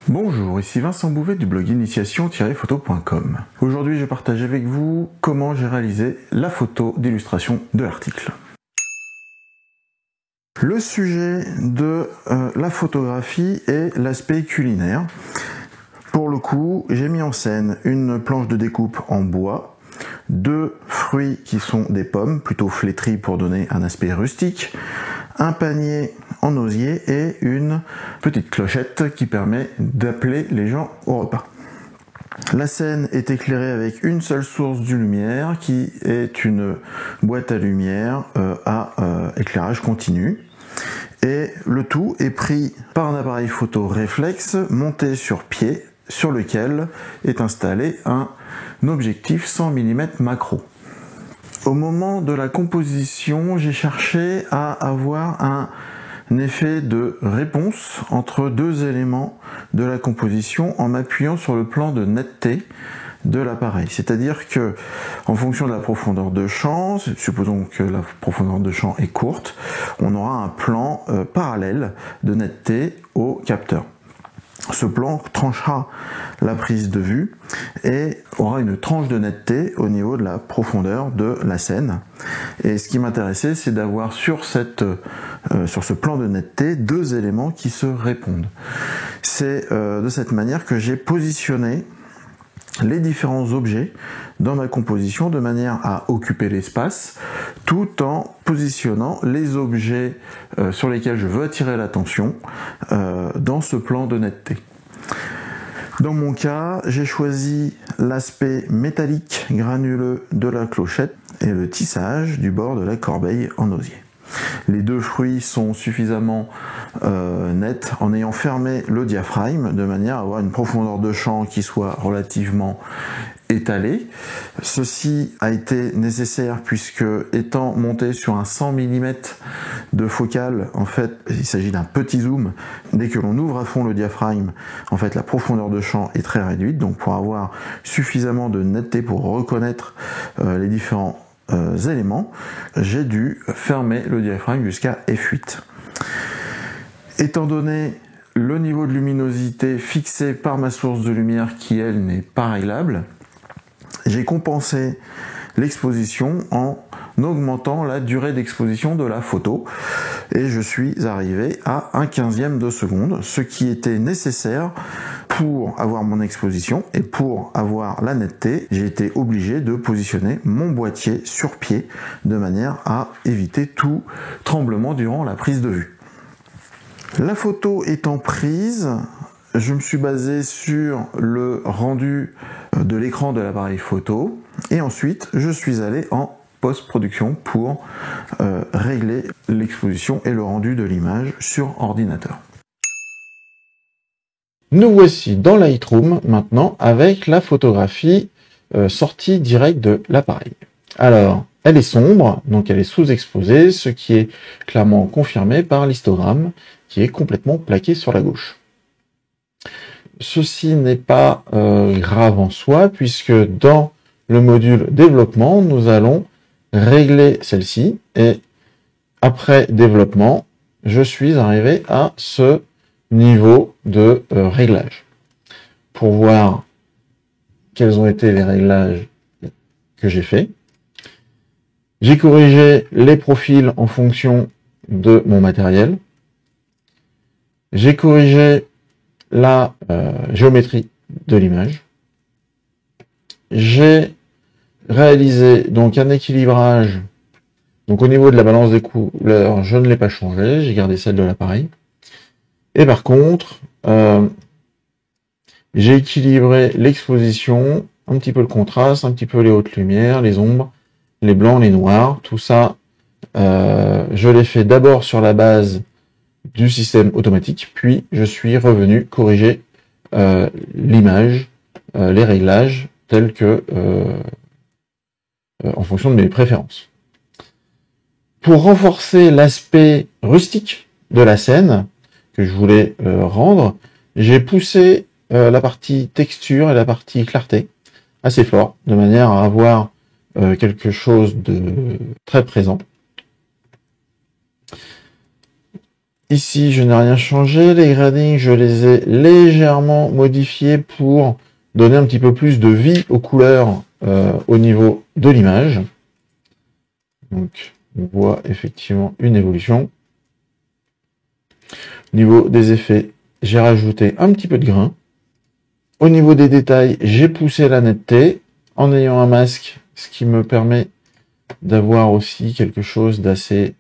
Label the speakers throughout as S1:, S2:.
S1: Bonjour, ici Vincent Bouvet du blog initiation-photo.com. Aujourd'hui, je partage avec vous comment j'ai réalisé la photo d'illustration de l'article. Le sujet de la photographie est l'aspect culinaire. Pour le coup, j'ai mis en scène une planche de découpe en bois, deux fruits qui sont des pommes, plutôt flétries pour donner un aspect rustique, un panier en osier et une petite clochette qui permet d'appeler les gens au repas. La scène est éclairée avec une seule source de lumière qui est une boîte à lumière à éclairage continu. Et le tout est pris par un appareil photo réflexe monté sur pied sur lequel est installé un objectif 100 mm macro. Au moment de la composition, j'ai cherché à avoir un effet de réponse entre deux éléments de la composition en m'appuyant sur le plan de netteté de l'appareil. C'est-à-dire que, en fonction de la profondeur de champ, supposons que la profondeur de champ est courte, on aura un plan parallèle de netteté au capteur. Ce plan tranchera la prise de vue et aura une tranche de netteté au niveau de la profondeur de la scène. Et ce qui m'intéressait, c'est d'avoir sur ce plan de netteté deux éléments qui se répondent. C'est de cette manière que j'ai positionné les différents objets dans ma composition de manière à occuper l'espace tout en positionnant les objets sur lesquels je veux attirer l'attention dans ce plan de netteté. Dans mon cas, j'ai choisi l'aspect métallique granuleux de la clochette et le tissage du bord de la corbeille en osier. Les deux fruits sont suffisamment nets en ayant fermé le diaphragme de manière à avoir une profondeur de champ qui soit relativement étalée. Ceci a été nécessaire puisque étant monté sur un 100 mm de focale, en fait, il s'agit d'un petit zoom. Dès que l'on ouvre à fond le diaphragme, en fait, la profondeur de champ est très réduite. Donc, pour avoir suffisamment de netteté pour reconnaître les différents éléments, j'ai dû fermer le diaphragme jusqu'à F8. Étant donné le niveau de luminosité fixé par ma source de lumière qui, elle, n'est pas réglable, j'ai compensé l'exposition en augmentant la durée d'exposition de la photo et je suis arrivé à 1/15 de seconde, ce qui était nécessaire pour avoir mon exposition et pour avoir la netteté. J'ai été obligé de positionner mon boîtier sur pied de manière à éviter tout tremblement durant la prise de vue. La photo étant prise, je me suis basé sur le rendu de l'écran de l'appareil photo et ensuite je suis allé en post-production pour régler l'exposition et le rendu de l'image sur ordinateur. Nous voici dans Lightroom maintenant avec la photographie sortie directe de l'appareil. Alors, elle est sombre, donc elle est sous-exposée, ce qui est clairement confirmé par l'histogramme qui est complètement plaqué sur la gauche. Ceci n'est pas grave en soi, puisque dans le module développement, nous allons régler celle-ci, et après développement, je suis arrivé à ce niveau de réglage. Pour voir quels ont été les réglages que j'ai faits, j'ai corrigé les profils en fonction de mon matériel, j'ai corrigé la géométrie de l'image. J'ai réalisé donc un équilibrage. Donc au niveau de la balance des couleurs, je ne l'ai pas changé, j'ai gardé celle de l'appareil. Et par contre, j'ai équilibré l'exposition, un petit peu le contraste, un petit peu les hautes lumières, les ombres, les blancs, les noirs. Tout ça, je l'ai fait d'abord sur la base du système automatique, puis je suis revenu corriger l'image, les réglages tels que en fonction de mes préférences. Pour renforcer l'aspect rustique de la scène que je voulais rendre, j'ai poussé la partie texture et la partie clarté assez fort, de manière à avoir quelque chose de très présent. Ici, je n'ai rien changé. Les gradings, je les ai légèrement modifiés pour donner un petit peu plus de vie aux couleurs au niveau de l'image. Donc, on voit effectivement une évolution. Au niveau des effets, j'ai rajouté un petit peu de grain. Au niveau des détails, j'ai poussé la netteté en ayant un masque, ce qui me permet d'avoir aussi quelque chose d'assez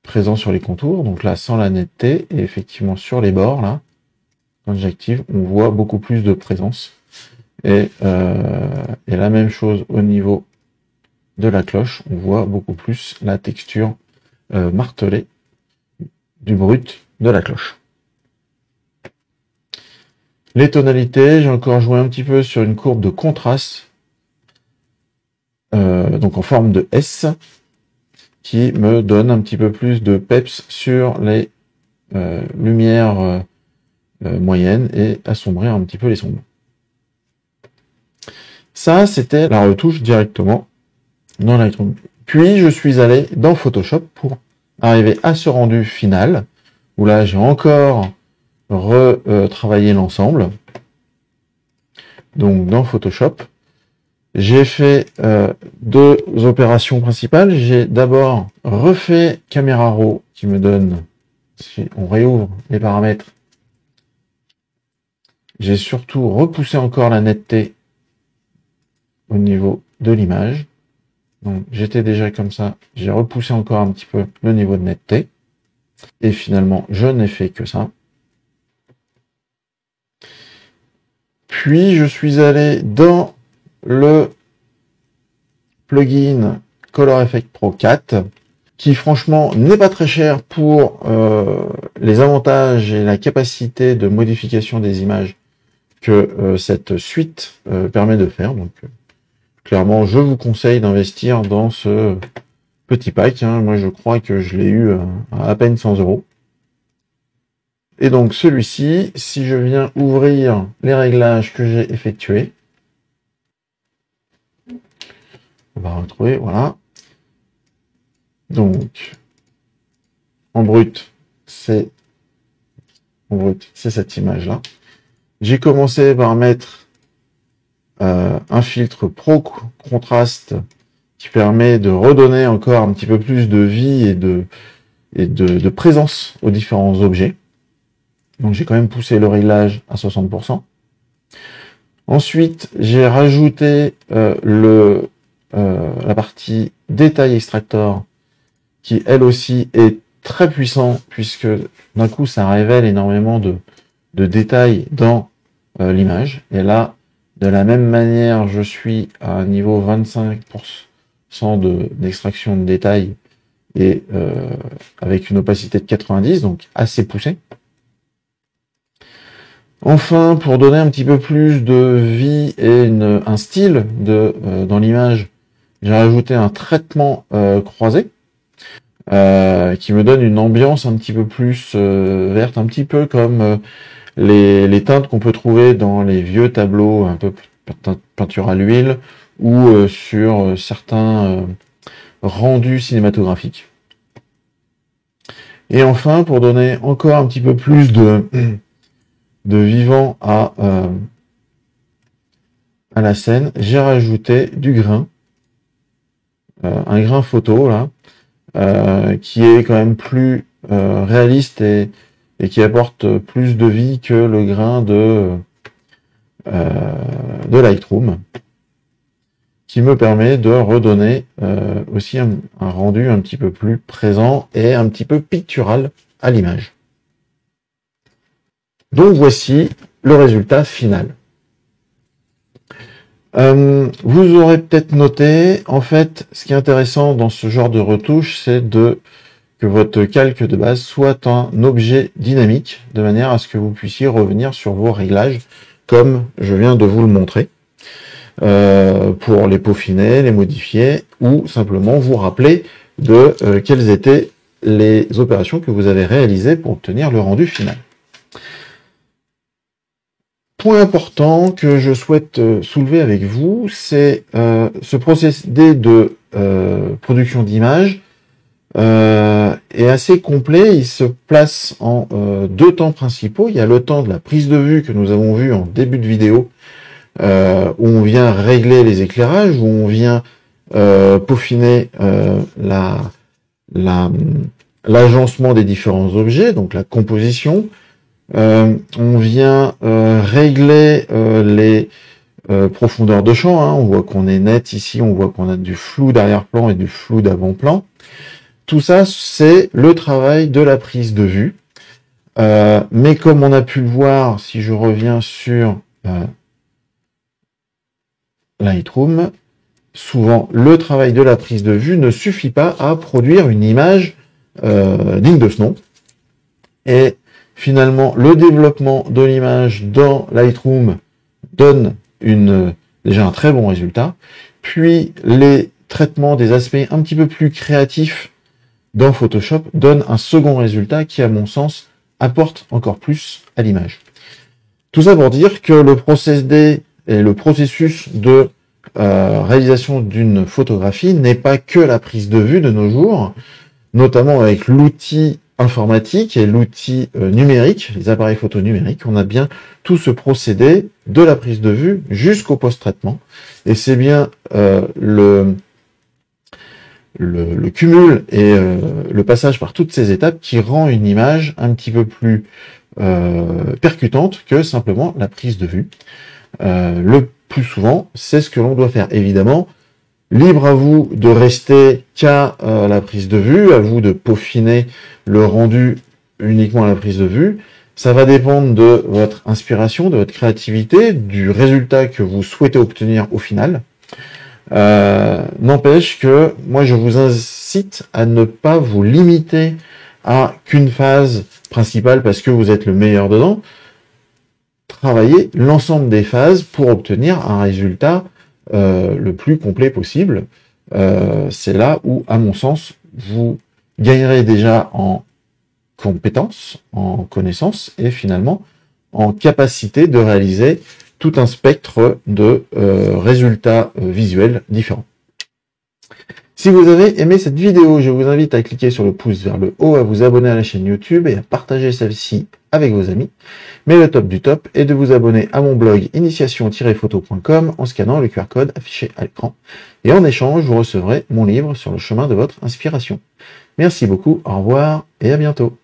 S1: présent sur les contours. Donc là, sans la netteté, et effectivement sur les bords, là, quand j'active, on voit beaucoup plus de présence. Et la même chose au niveau de la cloche, on voit beaucoup plus la texture martelée du brut de la cloche. Les tonalités, j'ai encore joué un petit peu sur une courbe de contraste, donc en forme de S, qui me donne un petit peu plus de peps sur les lumières moyennes et assombrir un petit peu les sombres. Ça, c'était la retouche directement dans Lightroom. Puis, je suis allé dans Photoshop pour arriver à ce rendu final, où là, j'ai encore retravaillé l'ensemble. Donc, dans Photoshop, j'ai fait deux opérations principales. J'ai d'abord refait Camera Raw, qui me donne, si on réouvre les paramètres, j'ai surtout repoussé encore la netteté au niveau de l'image. Donc j'étais déjà comme ça, j'ai repoussé encore un petit peu le niveau de netteté. Et finalement, je n'ai fait que ça. Puis je suis allé dans le plugin Color Effect Pro 4, qui franchement n'est pas très cher pour les avantages et la capacité de modification des images que cette suite permet de faire. Donc clairement, je vous conseille d'investir dans ce petit pack. Moi, je crois que je l'ai eu à peine 100 €. Et donc, celui-ci, si je viens ouvrir les réglages que j'ai effectués, on va retrouver, voilà. Donc, en brut, c'est cette image-là. J'ai commencé par mettre un filtre Pro Contraste qui permet de redonner encore un petit peu plus de vie et de présence aux différents objets. Donc j'ai quand même poussé le réglage à 60%. Ensuite, j'ai rajouté la partie Détail Extractor qui elle aussi est très puissant puisque d'un coup ça révèle énormément de détails dans l'image. Et là, de la même manière, je suis à un niveau 25% d'extraction de détails et avec une opacité de 90, donc assez poussée. Enfin, pour donner un petit peu plus de vie et un style dans l'image, j'ai rajouté un traitement croisé qui me donne une ambiance un petit peu plus verte, un petit peu comme les teintes qu'on peut trouver dans les vieux tableaux un peu peinture à l'huile ou sur certains rendus cinématographiques. Et enfin, pour donner encore un petit peu plus de vivant à la scène, j'ai rajouté du grain, un grain photo là, qui est quand même plus réaliste et qui apporte plus de vie que le grain de Lightroom, qui me permet de redonner aussi un rendu un petit peu plus présent et un petit peu pictural à l'image. Donc voici le résultat final. Vous aurez peut-être noté, en fait, ce qui est intéressant dans ce genre de retouche, c'est que votre calque de base soit un objet dynamique, de manière à ce que vous puissiez revenir sur vos réglages, comme je viens de vous le montrer, pour les peaufiner, les modifier, ou simplement vous rappeler de quelles étaient les opérations que vous avez réalisées pour obtenir le rendu final. Point important que je souhaite soulever avec vous, c'est ce procédé de production d'images est assez complet. Il se place en deux temps principaux. Il y a le temps de la prise de vue que nous avons vu en début de vidéo, où on vient régler les éclairages, où on vient peaufiner l'agencement des différents objets, donc la composition. On vient régler les profondeurs de champ, hein. On voit qu'on est net ici, on voit qu'on a du flou d'arrière-plan et du flou d'avant-plan. Tout ça, c'est le travail de la prise de vue. Mais comme on a pu le voir, si je reviens sur Lightroom, souvent le travail de la prise de vue ne suffit pas à produire une image digne de ce nom. Et finalement, le développement de l'image dans Lightroom donne déjà un très bon résultat. Puis les traitements des aspects un petit peu plus créatifs dans Photoshop donnent un second résultat qui, à mon sens, apporte encore plus à l'image. Tout ça pour dire que le procédé et le processus de réalisation d'une photographie n'est pas que la prise de vue de nos jours, notamment avec l'outil informatique et l'outil numérique, les appareils photo numériques. On a bien tout ce procédé de la prise de vue jusqu'au post-traitement. Et c'est bien le cumul et le passage par toutes ces étapes qui rend une image un petit peu plus percutante que simplement la prise de vue. Le plus souvent, c'est ce que l'on doit faire. Évidemment, libre à vous de rester qu'à la prise de vue, à vous de peaufiner le rendu uniquement à la prise de vue. Ça va dépendre de votre inspiration, de votre créativité, du résultat que vous souhaitez obtenir au final. N'empêche que moi je vous incite à ne pas vous limiter à qu'une phase principale parce que vous êtes le meilleur dedans. Travaillez l'ensemble des phases pour obtenir un résultat le plus complet possible. C'est là où, à mon sens, vous gagnerez déjà en compétences, en connaissances et finalement en capacité de réaliser tout un spectre de résultats visuels différents. Si vous avez aimé cette vidéo, je vous invite à cliquer sur le pouce vers le haut, à vous abonner à la chaîne YouTube et à partager celle-ci avec vos amis. Mais le top du top est de vous abonner à mon blog initiation-photo.com en scannant le QR code affiché à l'écran. Et en échange, vous recevrez mon livre sur le chemin de votre inspiration. Merci beaucoup, au revoir et à bientôt.